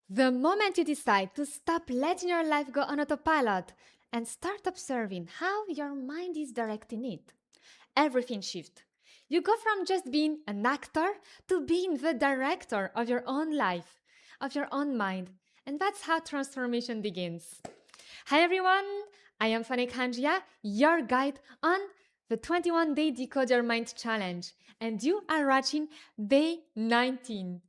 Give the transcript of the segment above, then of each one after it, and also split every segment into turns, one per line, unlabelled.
The moment you decide to stop letting your life go on autopilot and start observing how your mind is directing it, everything shifts. You go from just being an actor to being the director of your own life, of your own mind. And that's how transformation begins. Hi everyone, I am Fanek Hanjia, your guide on the 21-day Decode Your Mind challenge. And you are watching day 19.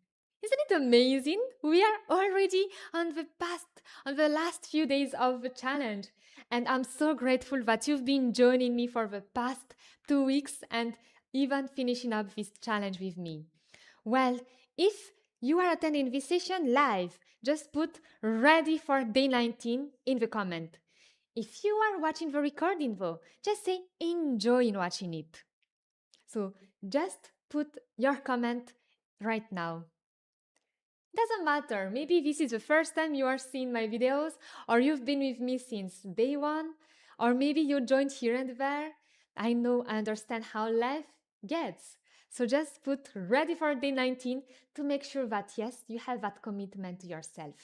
Isn't it amazing? We are already on the last few days of the challenge. And I'm so grateful that you've been joining me for the past 2 weeks and even finishing up this challenge with me. Well, if you are attending this session live, just put ready for day 19 in the comment. If you are watching the recording though, just say enjoy in watching it. So just put your comment right now. Doesn't matter. Maybe this is the first time you are seeing my videos, or you've been with me since day one, or maybe you joined here and there. I know, I understand how life gets. So just put ready for day 19 to make sure that yes, you have that commitment to yourself.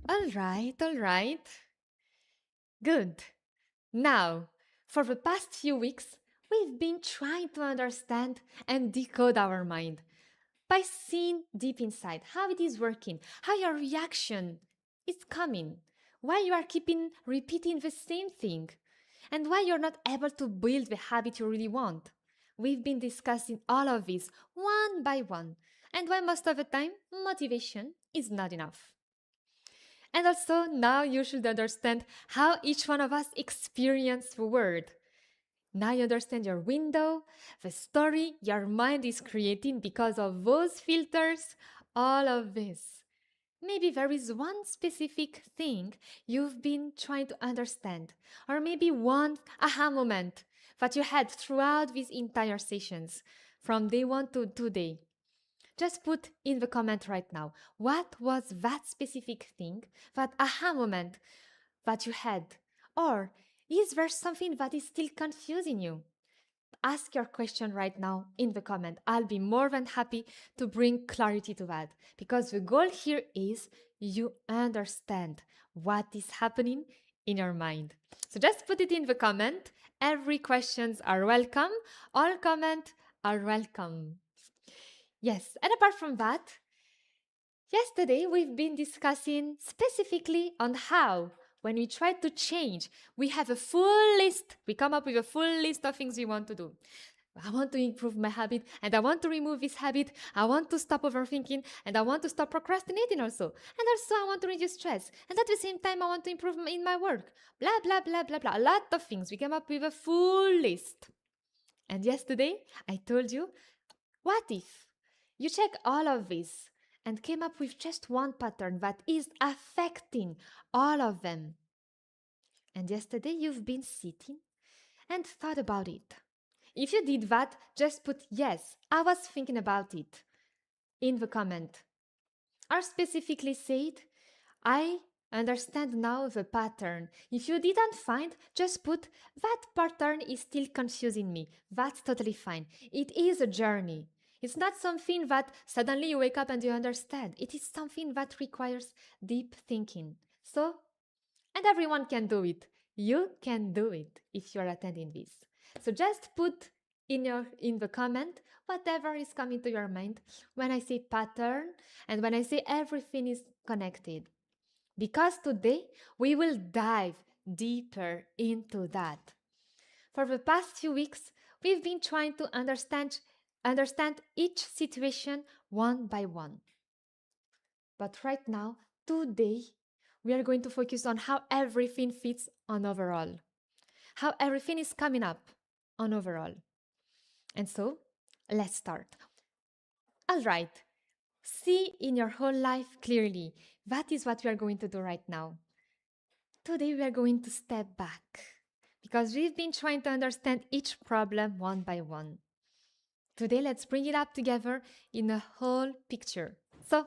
All right. Good. Now, for the past few weeks, we've been trying to understand and decode our mind by seeing deep inside how it is working, how your reaction is coming, why you are keeping repeating the same thing, and why you're not able to build the habit you really want. We've been discussing all of this one by one, and why most of the time motivation is not enough. And also, now you should understand how each one of us experience the world. Now you understand your window, the story your mind is creating because of those filters, all of this. Maybe there is one specific thing you've been trying to understand, or maybe one aha moment that you had throughout these entire sessions, from day one to today. Just put in the comment right now, what was that specific thing, that aha moment that you had? Or is there something that is still confusing you? Ask your question right now in the comment. I'll be more than happy to bring clarity to that, because the goal here is you understand what is happening in your mind. So just put it in the comment. Every questions are welcome. All comment are welcome. Yes, and apart from that, yesterday we've been discussing specifically on how when we try to change, we have a full list. We come up with a full list of things we want to do. I want to improve my habit and I want to remove this habit. I want to stop overthinking and I want to stop procrastinating also. And also I want to reduce stress. And at the same time, I want to improve in my work. Blah, blah, blah, blah, blah. A lot of things. We came up with a full list. And yesterday I told you, what if you check all of this and came up with just one pattern that is affecting all of them? And yesterday you've been sitting and thought about it. If you did that, just put yes, I was thinking about it in the comment. Or specifically said, I understand now the pattern. If you didn't find, just put that pattern is still confusing me. That's totally fine. It is a journey. It's not something that suddenly you wake up and you understand. It is something that requires deep thinking. So, and everyone can do it. You can do it if you're attending this. So just put in the comment whatever is coming to your mind when I say pattern and when I say everything is connected. Because today we will dive deeper into that. For the past few weeks, we've been trying to understand each situation one by one. But right now, today, we are going to focus on how everything fits on overall, how everything is coming up on overall. And so, let's start. All right, see in your whole life clearly. That is what we are going to do right now. Today, we are going to step back because we've been trying to understand each problem one by one. Today, let's bring it up together in a whole picture. So,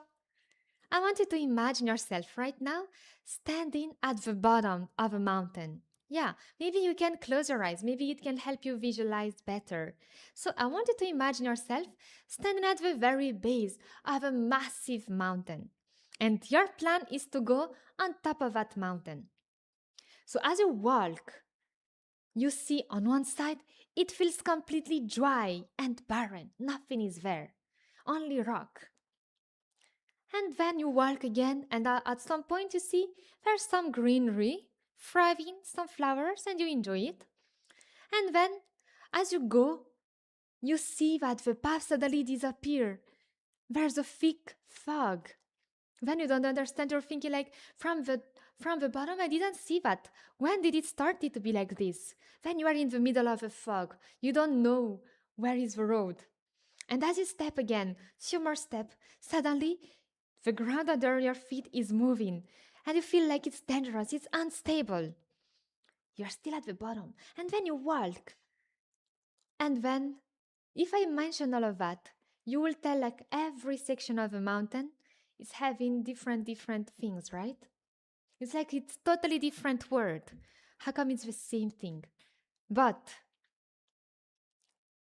I want you to imagine yourself right now standing at the bottom of a mountain. Yeah, maybe you can close your eyes. Maybe it can help you visualize better. So I want you to imagine yourself standing at the very base of a massive mountain. And your plan is to go on top of that mountain. So as you walk, you see on one side, it feels completely dry and barren. Nothing is there, only rock. And then you walk again, and at some point you see there's some greenery, thriving, some flowers, and you enjoy it. And then, as you go, you see that the path suddenly disappear. There's a thick fog. Then you don't understand. You're thinking like, from the bottom, I didn't see that. When did it start to be like this? Then you are in the middle of a fog. You don't know where is the road. And as you step again, few more step, suddenly the ground under your feet is moving, and you feel like it's dangerous, it's unstable. You're still at the bottom, and then you walk. And then, if I mention all of that, you will tell like every section of a mountain is having different things, right? It's like it's totally different word. How come it's the same thing? But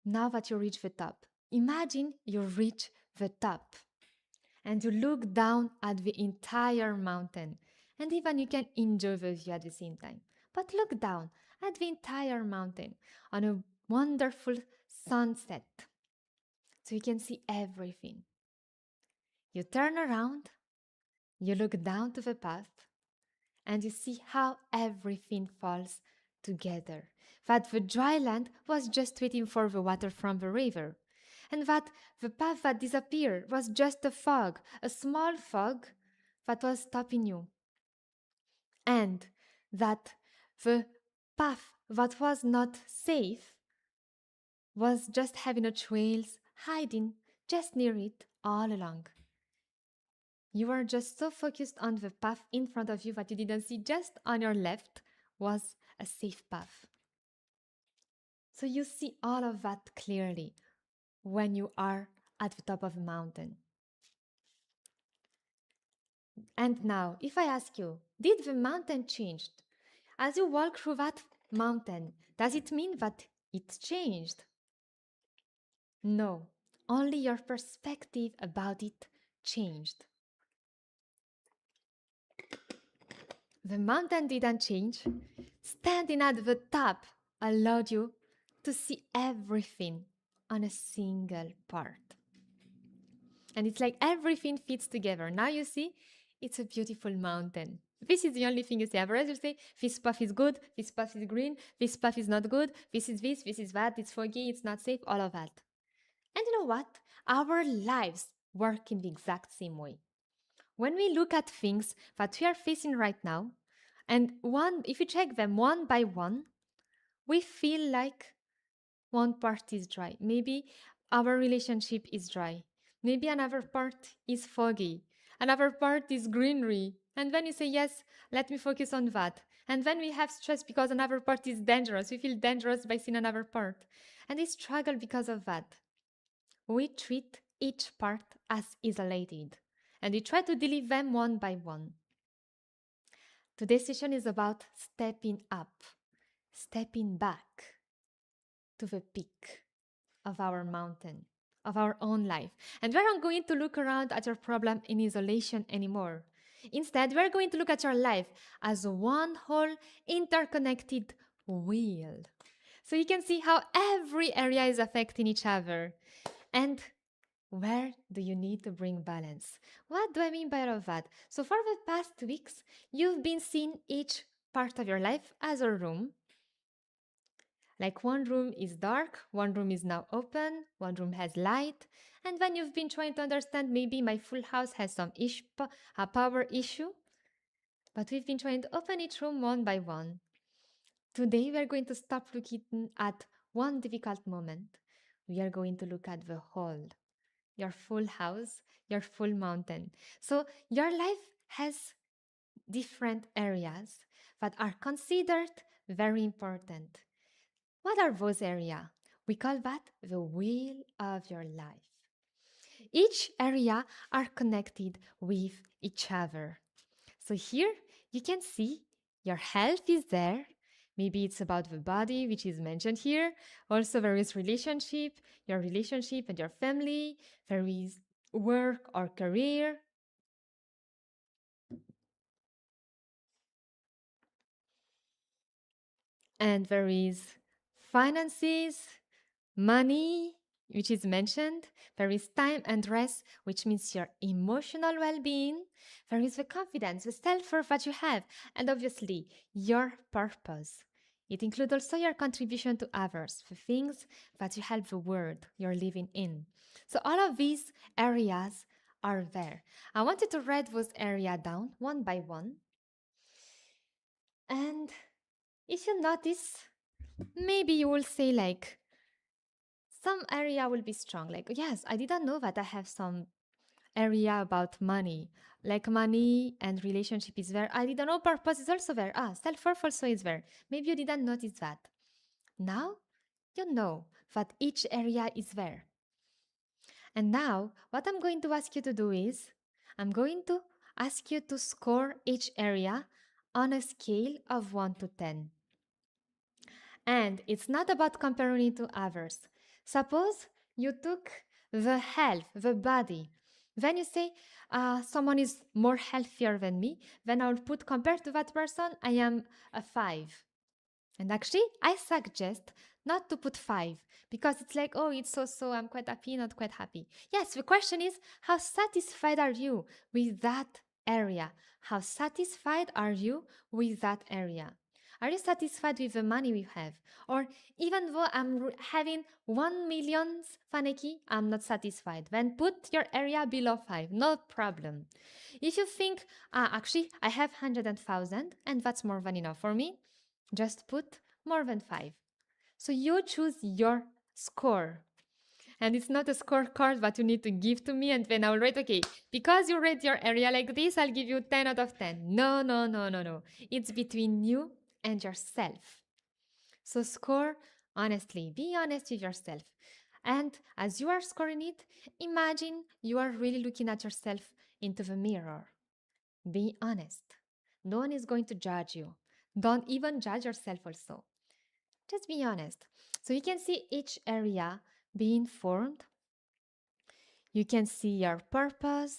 now that you reach the top, imagine you reach the top and you look down at the entire mountain. And even you can enjoy the view at the same time. But look down at the entire mountain on a wonderful sunset. So you can see everything. You turn around, you look down to the path, and you see how everything falls together. That the dry land was just waiting for the water from the river, and that the path that disappeared was just a fog, a small fog that was stopping you, and that the path that was not safe was just having a trails hiding just near it all along. You were just so focused on the path in front of you that you didn't see just on your left was a safe path. So you see all of that clearly when you are at the top of a mountain. And now, if I ask you, did the mountain change? As you walk through that mountain, does it mean that it changed? No, only your perspective about it changed. The mountain didn't change. Standing at the top allowed you to see everything on a single part. And it's like everything fits together. Now you see, it's a beautiful mountain. This is the only thing you say. Otherwise, you say, this path is good, this path is green, this path is not good, this is that, it's foggy, it's not safe, all of that. And you know what? Our lives work in the exact same way. When we look at things that we are facing right now, and if we check them one by one, we feel like one part is dry. Maybe our relationship is dry. Maybe another part is foggy. Another part is greenery. And then you say, yes, let me focus on that. And then we have stress because another part is dangerous. We feel dangerous by seeing another part. And we struggle because of that. We treat each part as isolated. And we try to delete them one by one. Today's session is about stepping up, stepping back to the peak of our mountain, of our own life. And we aren't going to look around at your problem in isolation anymore. Instead, we're going to look at your life as one whole interconnected wheel. So you can see how every area is affecting each other. And where do you need to bring balance? What do I mean by all of that? So for the past weeks, you've been seeing each part of your life as a room. Like one room is dark, one room is now open, one room has light, and when you've been trying to understand maybe my full house has some a power issue, but we've been trying to open each room one by one. Today we are going to stop looking at one difficult moment. We are going to look at the whole, your full house, your full mountain. So your life has different areas that are considered very important. What are those areas? We call that the wheel of your life. Each area are connected with each other. So here you can see your health is there, Maybe it's about the body, which is mentioned here. Also, there is relationship, your relationship and your family. There is work or career. And there is finances, money, which is mentioned. There is time and rest, which means your emotional well being. There is the confidence, the self worth that you have, and obviously your purpose. It includes also your contribution to others, the things that you help the world you're living in. So, all of these areas are there. I wanted to write those areas down one by one. And if you notice, maybe you will say, like, some area will be strong. Like, yes, I didn't know that I have some area about money. Like money and relationship is there. I didn't know purpose is also there. Ah, self-worth also is there. Maybe you didn't notice that. Now you know that each area is there. And now what I'm going to ask you to do is I'm going to ask you to score each area on a scale of 1 to 10. And it's not about comparing it to others. Suppose you took the health, the body. Then you say, someone is more healthier than me. Then I'll put, compared to that person, I am a 5. And actually, I suggest not to put 5 because it's like, oh, it's so so, I'm quite happy, not quite happy. Yes, the question is, how satisfied are you with that area? How satisfied are you with that area? Are you satisfied with the money we have? Or even though I'm having 1 million Faneki, I'm not satisfied. Then put your area below 5, no problem. If you think, actually, I have 100,000 and that's more than enough for me, just put more than 5. So you choose your score. And it's not a scorecard that you need to give to me and then I'll rate, okay, because you rate your area like this, I'll give you 10 out of 10. No, no, no, no, no. It's between you and yourself. So score honestly. Be honest with yourself. And as you are scoring it, imagine you are really looking at yourself into the mirror. Be honest. No one is going to judge you. Don't even judge yourself also. Just be honest. So you can see each area being formed. You can see your purpose.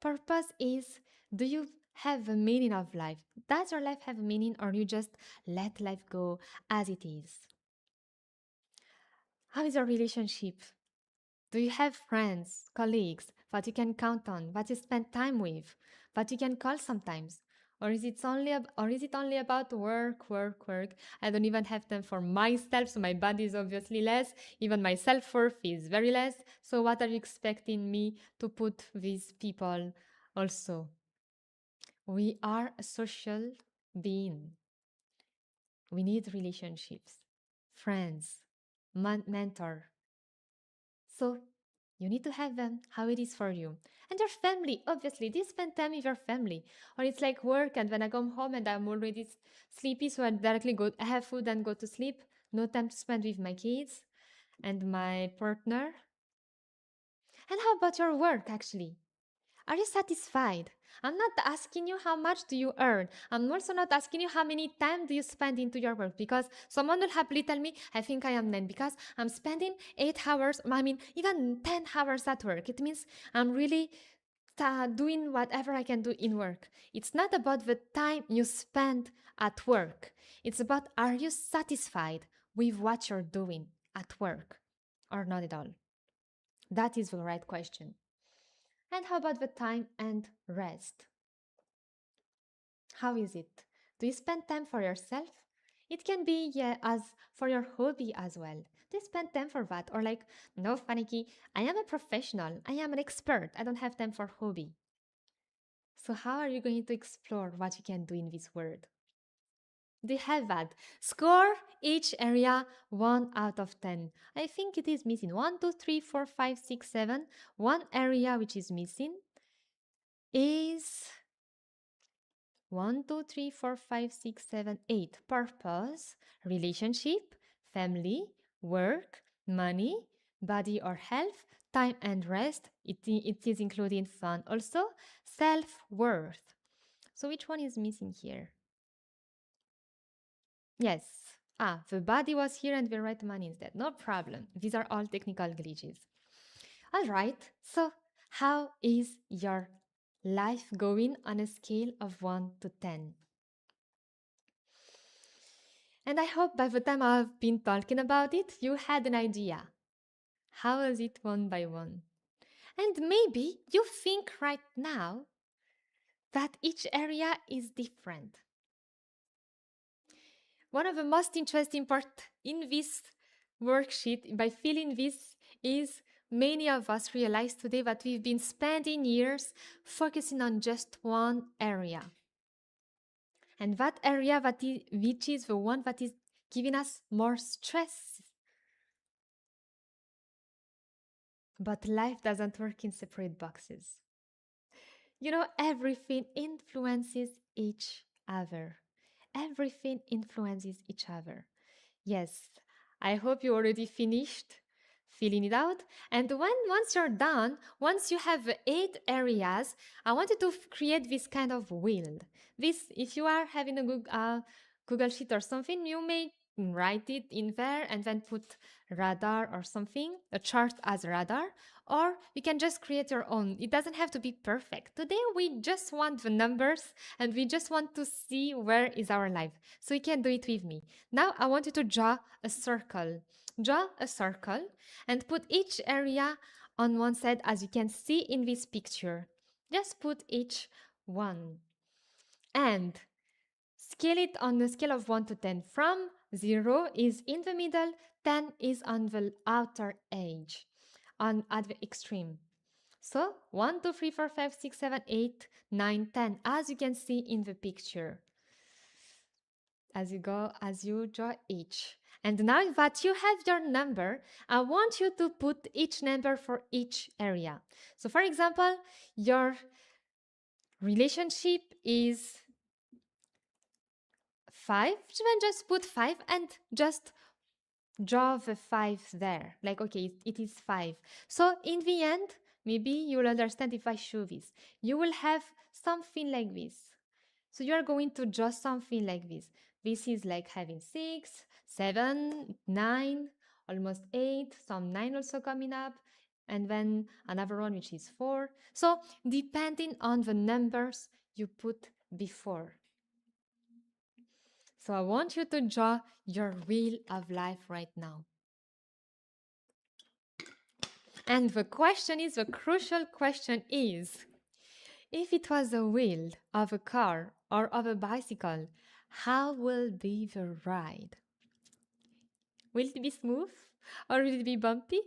Purpose is, do you have a meaning of life? Does your life have a meaning or you just let life go as it is? How is your relationship? Do you have friends, colleagues that you can count on, that you spend time with, that you can call sometimes? Or is it only about work, work, work? I don't even have time for myself, so my body is obviously less. Even my self-worth is very less. So what are you expecting me to put these people also? We are a social being. We need relationships, friends, mentor, so you need to have them how it is for you. And your family, obviously, do you spend time with your family? Or it's like work and when I come home and I'm already sleepy, so I directly go, I have food and go to sleep. No time to spend with my kids and my partner. And how about your work actually? Are you satisfied? I'm not asking you how much do you earn. I'm also not asking you how many time do you spend into your work because someone will happily tell me, I think I am 9 because I'm spending 8 hours, I mean, even 10 hours at work. It means I'm really doing whatever I can do in work. It's not about the time you spend at work. It's about, are you satisfied with what you're doing at work or not at all? That is the right question. And how about the time and rest? How is it? Do you spend time for yourself? It can be, yeah, as for your hobby as well. Do you spend time for that? Or like, no, Faniki, I am a professional. I am an expert. I don't have time for hobby. So how are you going to explore what you can do in this world? Do you have that? Score each area 1 out of 10. I think it is missing 1, 2, 3, 4, 5, 6, 7. One area which is missing is 1, 2, 3, 4, 5, 6, 7, 8. Purpose, relationship, family, work, money, body or health, time and rest. It is including fun also. Self worth. So, which one is missing here? Yes. The body was here and we write money instead. No problem. These are all technical glitches. All right. So, how is your life going on a scale of 1 to 10? And I hope by the time I've been talking about it, you had an idea. How is it one by one? And maybe you think right now that each area is different. One of the most interesting part in this worksheet by filling this is many of us realize today that we've been spending years focusing on just one area. And that area which is the one that is giving us more stress. But life doesn't work in separate boxes. You know, everything influences each other. Everything influences each other. Yes, I hope you already finished filling it out. And once you're done, once you have 8 areas, I wanted to create this kind of wheel. This, if you are having a Google Sheet or something, you may write it in there and then put radar or something, a chart as radar, or you can just create your own. It doesn't have to be perfect. Today we just want the numbers and we just want to see where is our life. So you can do it with me. Now I want you to draw a circle. Draw a circle and put each area on one side as you can see in this picture. Just put each one. And scale it on a scale of 1 to 10. From 0 is in the middle, 10 is on the outer edge, at the extreme. So 1, 2, 3, 4, 5, 6, 7, 8, 9, 10, as you can see in the picture. As you draw each. And now that you have your number, I want you to put each number for each area. So for example, your relationship is 5, then just put 5 and just draw the 5 there. Like, okay, it is 5. So in the end, maybe you will understand if I show this. You will have something like this. So you are going to draw something like this. This is like having 6, 7, 9, almost 8, some 9 also coming up, and then another one which is 4. So depending on the numbers you put before. So I want you to draw your wheel of life right now. And the crucial question is, if it was a wheel of a car or of a bicycle, how will be the ride? Will it be smooth or will it be bumpy?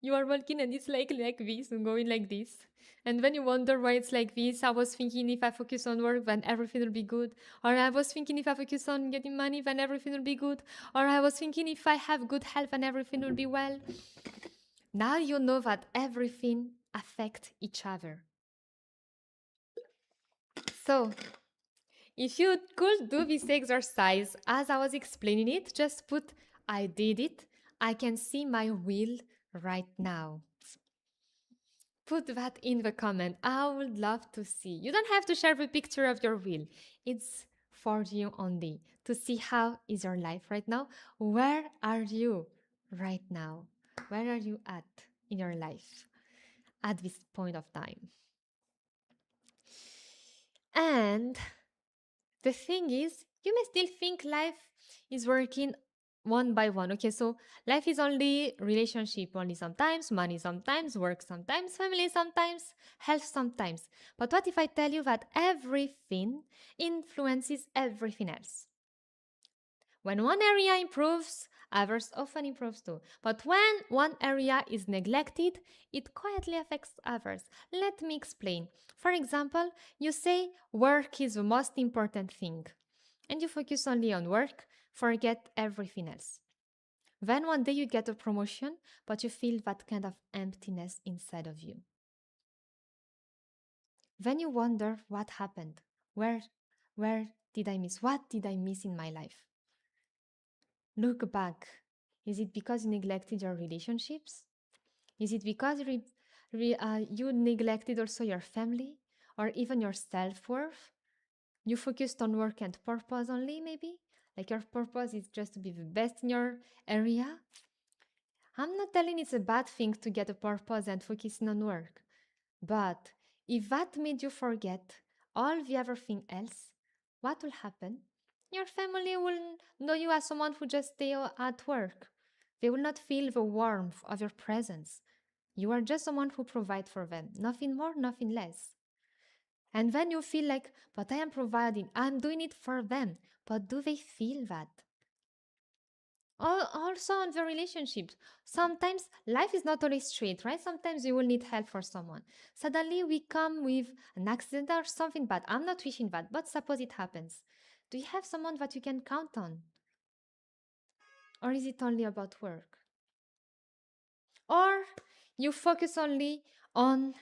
You are walking and it's like this and going like this. And when you wonder why it's like this, I was thinking if I focus on work, then everything will be good. Or I was thinking if I focus on getting money, then everything will be good. Or I was thinking if I have good health, then everything will be well. Now you know that everything affects each other. So, if you could do this exercise as I was explaining it, just put I did it. I can see my wheel right now. Put that in the comment. I would love to see. You don't have to share the picture of your wheel. It's for you only to see how is your life right now. Where are you right now? Where are you at in your life at this point of time? And the thing is, you may still think life is working one by one. Okay, so life is only relationship only sometimes, money sometimes, work sometimes, family sometimes, health sometimes. But what if I tell you that everything influences everything else? When one area improves, others often improves too. But when one area is neglected, it quietly affects others. Let me explain. For example, you say work is the most important thing, and you focus only on work, forget everything else. Then one day you get a promotion, but you feel that kind of emptiness inside of you. Then you wonder what happened. Where did I miss? What did I miss in my life? Look back. Is it because you neglected your relationships? Is it because you neglected also your family or even your self worth? You focused on work and purpose only, maybe? like your purpose is just to be the best in your area, I'm not telling it's a bad thing to get a purpose and focusing on work. But if that made you forget all the other thing else, what will happen? Your family will know you as someone who just stay at work. They will not feel the warmth of your presence. You are just someone who provides for them, nothing more, nothing less. And then you feel like, but I am providing, I'm doing it for them. But do they feel that? Also on the relationships, sometimes life is not always straight, right? Sometimes you will need help for someone. Suddenly we come with an accident or something bad. I'm not wishing that, but suppose it happens. Do you have someone that you can count on? Or is it only about work? Or you focus only on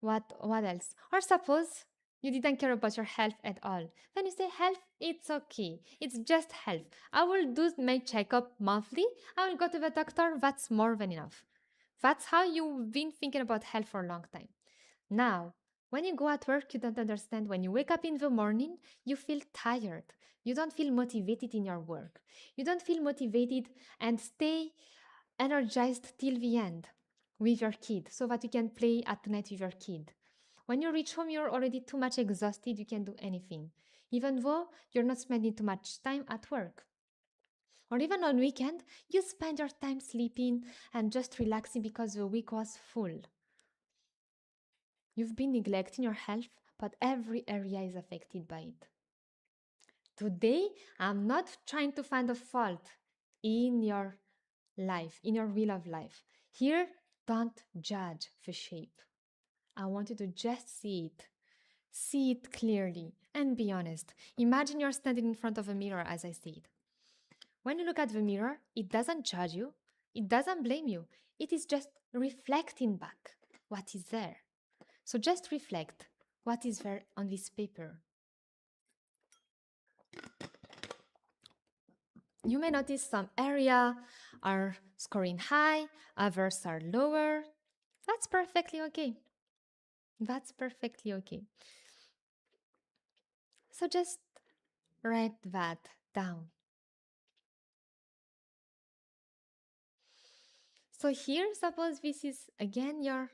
what else? Or suppose you didn't care about your health at all. When you say health, it's okay. It's just health. I will do my checkup monthly. I will go to the doctor. That's more than enough. That's how you've been thinking about health for a long time. Now, when you go at work, you don't understand. When you wake up in the morning, you feel tired. You don't feel motivated in your work. You don't feel motivated and stay energized till the end with your kid so that you can play at night with your kid. When you reach home, you're already too much exhausted, you can do anything, even though you're not spending too much time at work. Or even on weekend, you spend your time sleeping and just relaxing because the week was full. You've been neglecting your health, but every area is affected by it. Today, I'm not trying to find a fault in your life, in your wheel of life. Here, don't judge the shape. I want you to just see it. See it clearly and be honest. Imagine you're standing in front of a mirror as I said. When you look at the mirror, it doesn't judge you, it doesn't blame you, it is just reflecting back what is there. So just reflect what is there on this paper. You may notice some area are scoring high, others are lower. That's perfectly okay. That's perfectly okay. So just write that down. So here, suppose this is again your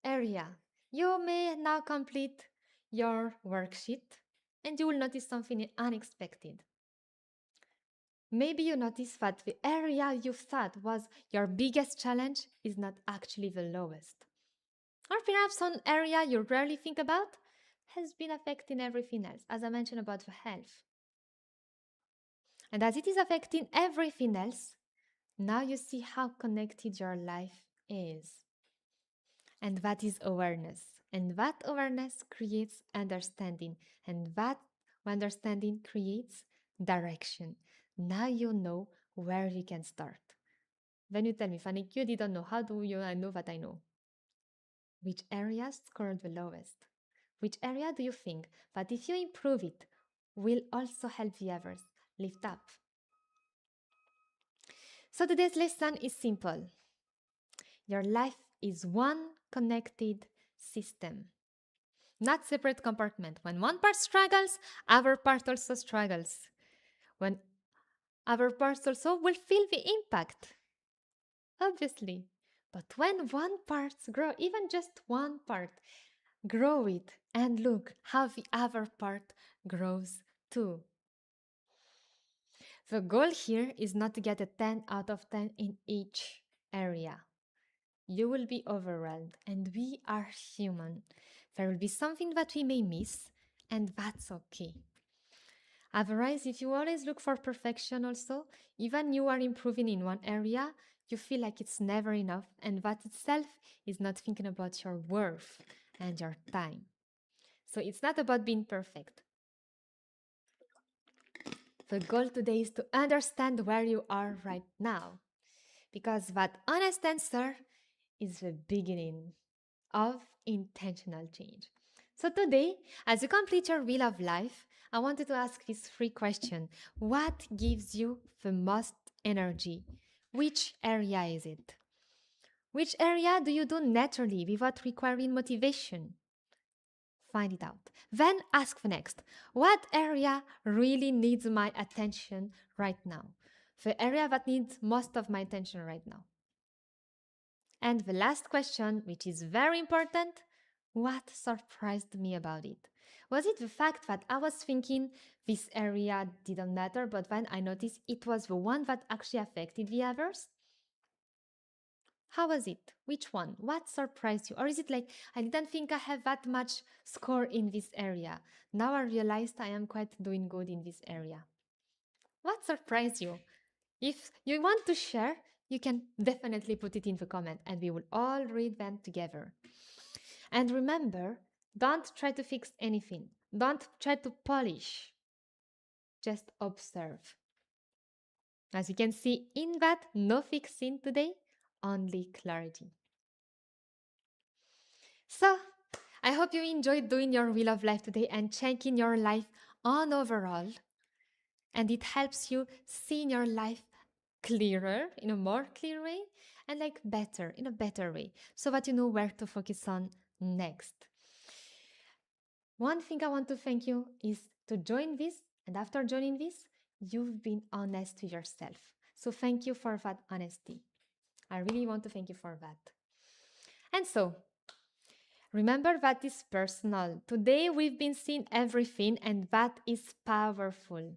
area. You may now complete your worksheet and you will notice something unexpected. Maybe you notice that the area you thought was your biggest challenge is not actually the lowest. Or perhaps an area you rarely think about has been affecting everything else, as I mentioned about the health. And as it is affecting everything else, now you see how connected your life is. And that is awareness. And that awareness creates understanding. And that understanding creates direction. Now you know where you can start. Then you tell me, Fanny, you didn't know. How do you I know that I know? Which areas scored the lowest? Which area do you think that if you improve it, will also help the others lift up? So today's lesson is simple. Your life is one connected system, not separate compartment. When one part struggles, other part also struggles. When other parts also will feel the impact, obviously. But when one part grow, even just one part, grow it and look how the other part grows too. The goal here is not to get a 10 out of 10 in each area. You will be overwhelmed, and we are human. There will be something that we may miss, and that's okay. Otherwise, if you always look for perfection, also, even you are improving in one area, you feel like it's never enough, and that itself is not thinking about your worth and your time. So it's not about being perfect. The goal today is to understand where you are right now, because that honest answer is the beginning of intentional change. So today, as you complete your wheel of life, I wanted to ask this three question. What gives you the most energy? Which area is it? Which area do you do naturally without requiring motivation? find it out. Then ask the next, what area really needs my attention right now? The area that needs most of my attention right now. And the last question, which is very important, what surprised me about it? Was it the fact that I was thinking this area didn't matter, but then I noticed it was the one that actually affected the others? How was it? Which one? What surprised you? Or is it like, I didn't think I had that much score in this area. Now I realized I am quite doing good in this area. What surprised you? If you want to share, you can definitely put it in the comment and we will all read them together. And remember, don't try to fix anything. Don't try to polish. Just observe. As you can see in that, no fixing today, only clarity. So, I hope you enjoyed doing your Wheel of Life today and checking your life on overall. And it helps you see your life clearer, in a more clear way, and like better, in a better way, so that you know where to focus on next. One thing I want to thank you is to join this, and after joining this, you've been honest to yourself. So thank you for that honesty. I really want to thank you for that. And so, remember that is personal. Today we've been seeing everything, and that is powerful.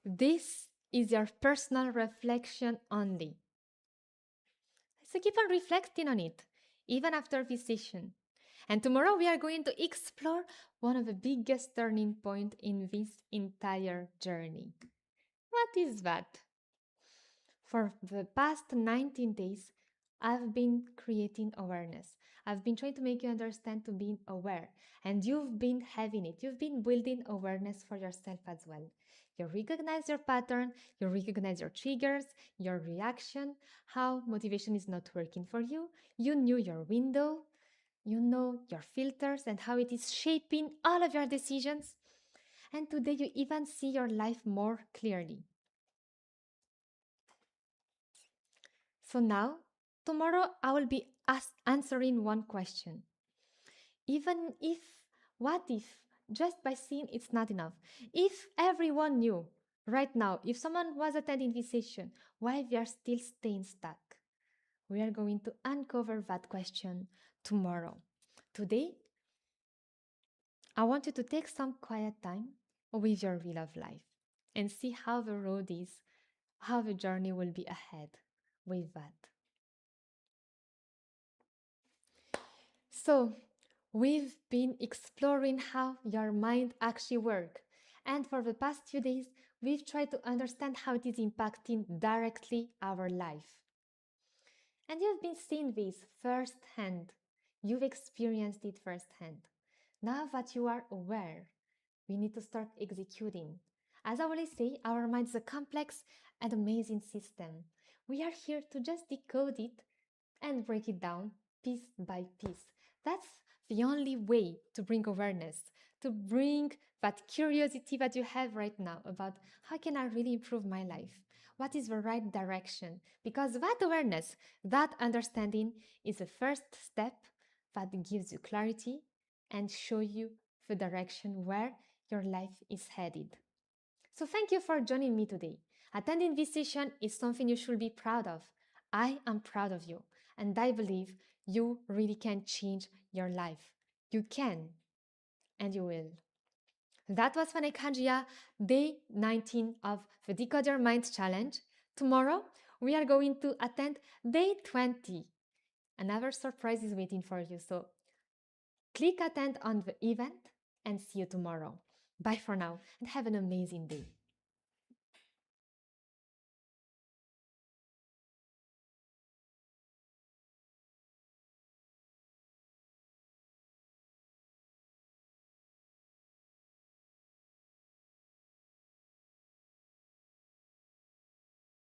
This is your personal reflection only. So keep on reflecting on it, even after this session. And tomorrow we are going to explore one of the biggest turning points in this entire journey. What is that? For the past 19 days, I've been creating awareness. I've been trying to make you understand to being aware. And you've been having it. You've been building awareness for yourself as well. You recognize your pattern, you recognize your triggers, your reaction, how motivation is not working for you. You knew your window, you know your filters and how it is shaping all of your decisions. And today you even see your life more clearly. So now, tomorrow I will be answering one question. Even if, what if, just by seeing it's not enough? If everyone knew right now, if someone was attending this session, why we are still staying stuck? We are going to uncover that question tomorrow. Today, I want you to take some quiet time with your wheel of life and see how the road is, how the journey will be ahead with that. So, we've been exploring how your mind actually works. And for the past few days, we've tried to understand how it is impacting directly our life. And you've been seeing this firsthand. You've experienced it firsthand. Now that you are aware, we need to start executing. As I always say, our mind is a complex and amazing system. We are here to just decode it and break it down piece by piece. That's the only way to bring awareness, to bring that curiosity that you have right now about how can I really improve my life? What is the right direction? Because that awareness, that understanding is the first step that gives you clarity and show you the direction where your life is headed. So thank you for joining me today. Attending this session is something you should be proud of. I am proud of you, and I believe you really can change your life. You can, and you will. That was Fanekanjia, day 19 of the Decode Your Mind challenge. Tomorrow, we are going to attend day 20. Another surprise is waiting for you, so click attend on the event and see you tomorrow. Bye for now and have an amazing day.